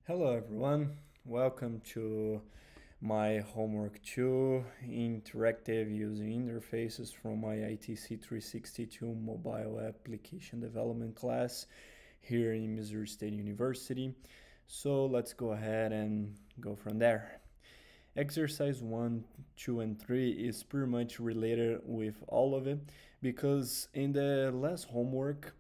Hello everyone, welcome to my homework 2 interactive using interfaces from my ITC 362 mobile application development class here in Missouri State University. So let's go ahead and go from there. Exercise 1, 2, and 3 is pretty much related with all of it because in the last homework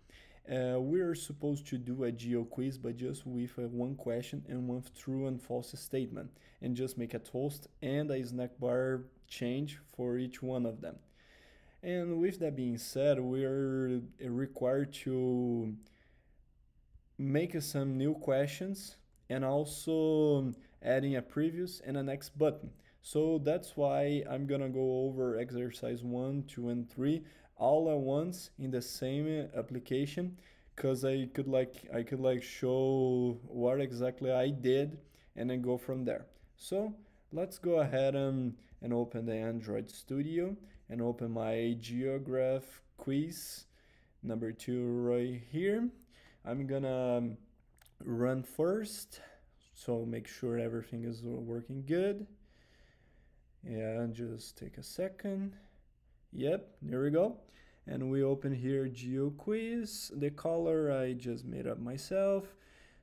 we're supposed to do a geo quiz, but just with one question and one true and false statement, and just make a toast and a snack bar change for each one of them. And with that being said, we're required to make some new questions and also adding a previous and a next button. So that's why I'm gonna go over exercise 1, 2, and 3 all at once in the same application because I could show what exactly I did and then go from there. So let's go ahead and open the Android Studio and open my Geograph quiz number 2 right here. I'm gonna run first, so make sure everything is working good. Yeah, just take a second. Yep, there we go. And we open here Geo Quiz. The color I just made up myself.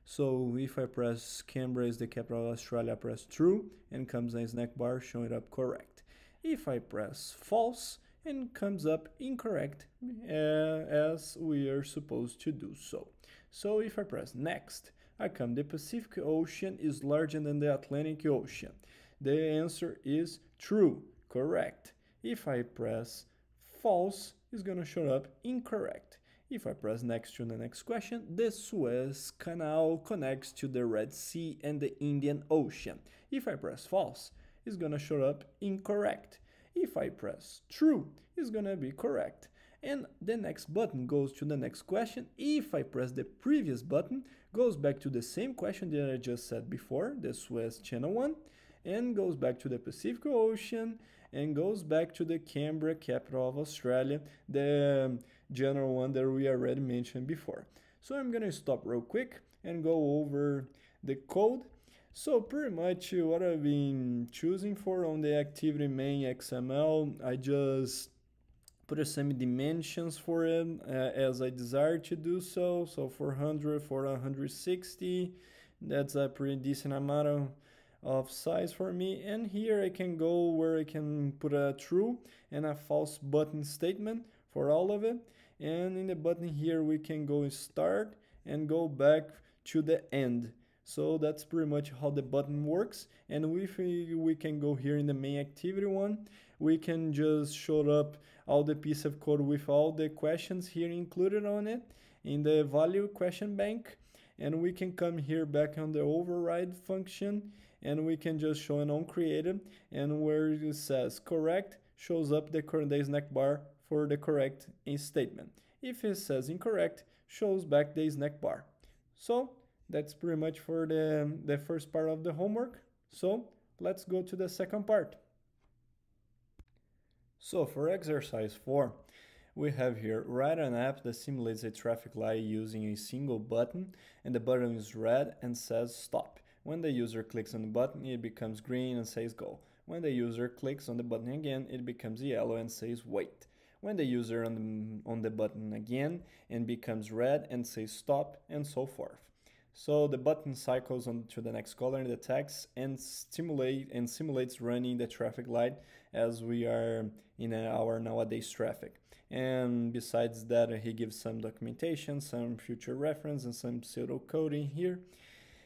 So if I press Canberra is the capital of Australia, I press true and comes a snack bar showing up correct. If I press false, and comes up incorrect as we are supposed to do so. So if I press next, I come the Pacific Ocean is larger than the Atlantic Ocean. The answer is true, correct. If I press false, it's gonna show up incorrect. If I press next to the next question, the Suez Canal connects to the Red Sea and the Indian Ocean. If I press false, it's gonna show up incorrect. If I press true, it's gonna be correct. And the next button goes to the next question. If I press the previous button, goes back to the same question that I just said before, the Suez Channel one, and goes back to the Pacific Ocean, and goes back to the Canberra, capital of Australia, the general one that we already mentioned before. So I'm gonna stop real quick and go over the code. So pretty much what I've been choosing for on the activity main XML, I just put some dimensions for it as I desire to do so. So 400 for 160, that's a pretty decent amount of size for me. And here I can go where I can put a true and a false button statement for all of it. And in the button here we can go start and go back to the end. So that's pretty much how the button works. And if we can go here in the main activity one, we can just show up all the piece of code with all the questions here included on it in the value question bank. And we can come here back on the override function and we can just show an onCreated, and where it says correct shows up the snack bar for the correct statement. If it says incorrect, shows back the snack bar. So that's pretty much for the first part of the homework. So let's go to the second part. So for exercise 4, we have here write an app that simulates a traffic light using a single button, and the button is red and says stop. When the user clicks on the button, it becomes green and says go. When the user clicks on the button again, it becomes yellow and says wait. When the user on the button again, it becomes red and says stop, and so forth. So the button cycles on to the next color in the text and simulates running the traffic light as we are in our nowadays traffic. And besides that, he gives some documentation, some future reference, and some pseudocoding here.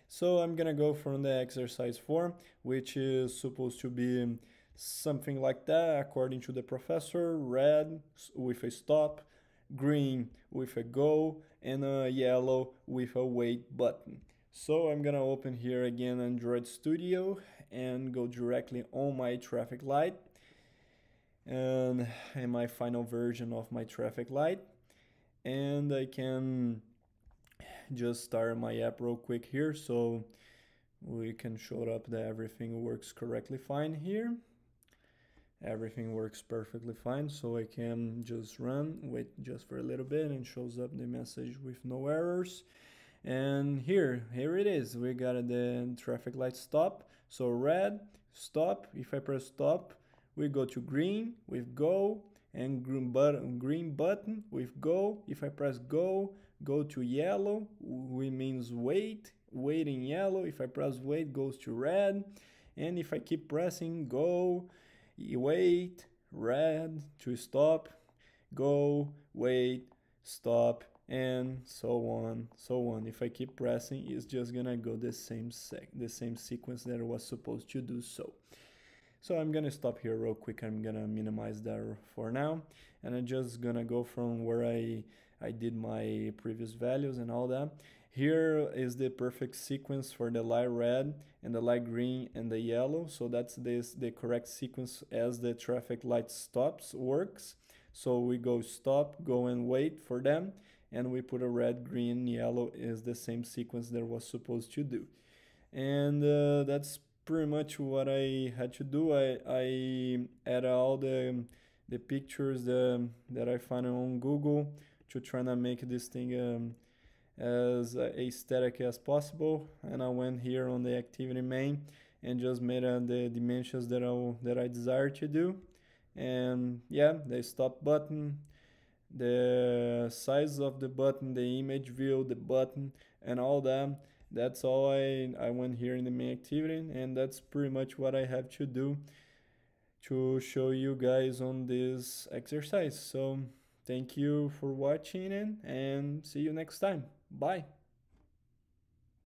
So I'm gonna go from the exercise 4, which is supposed to be something like that according to the professor: red with a stop, green with a go, and a yellow with a wait button. So I'm gonna open here again Android Studio and go directly on my traffic light and in my final version of my traffic light, and I can just start my app real quick here so we can show up that everything works correctly fine here. Everything works perfectly fine, so I can just run, wait just for a little bit, and shows up the message with no errors. And here it is. We got the traffic light stop. So red, stop. If I press stop, we go to green with go, and green button with go. If I press go to yellow, we means wait in yellow. If I press wait, goes to red. And if I keep pressing go, wait, red to stop, go, wait, stop, and so on. If I keep pressing, it's just gonna go the same sequence that it was supposed to do so. So I'm gonna stop here real quick. I'm gonna minimize that for now, and I'm just gonna go from where I did my previous values and all that. Here is the perfect sequence for the light red and the light green and the yellow. So that's the correct sequence as the traffic light stops works. So we go stop, go and wait for them, and we put a red, green, yellow is the same sequence that was supposed to do. And that's pretty much what I had to do. I added all the pictures that I found on Google to try to make this thing as aesthetic as possible. And I went here on the activity main and just made the dimensions that I desire to do. And yeah, the stop button, the size of the button, the image view, the button, and all that. That's all I went here in the main activity, and that's pretty much what I have to do to show you guys on this exercise. So thank you for watching it, and see you next time. Bye.